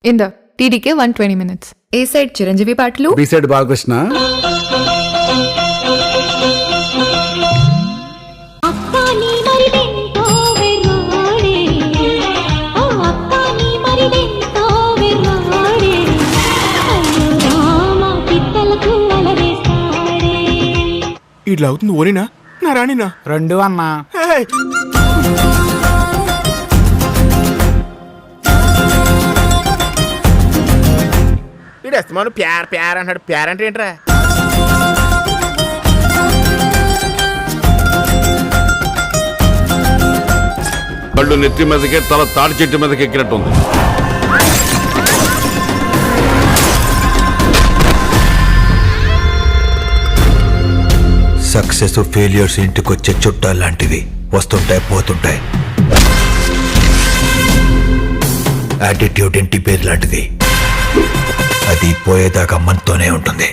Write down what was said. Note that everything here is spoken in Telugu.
In the TDK 120 minutes. A side Chiranjeevi పాటలు, బి సైడ్ బాలకృష్ణ. ఇట్లా అవుతుంది ఓనినా నా రాణినా రెండు అన్నా. వీడు ఎస్తమాను ప్యార్ ప్యార్ అంటాడు. ప్యార్ అంటే ఏంట్రా? కళ్ళు నెత్తి మీదకే తల తాడి చెట్టు మీదకి ఎక్కినట్టుంది. సక్సెస్ ఫెయిల్యూర్స్ ఇంటికొచ్చే చుట్టాలు లాంటివి, వస్తుంటాయి పోతుంటాయి. యాటిట్యూడ్ ఇంటి పేరు లాంటిది, అది పోయేదాకా మనతోనే ఉంటుంది.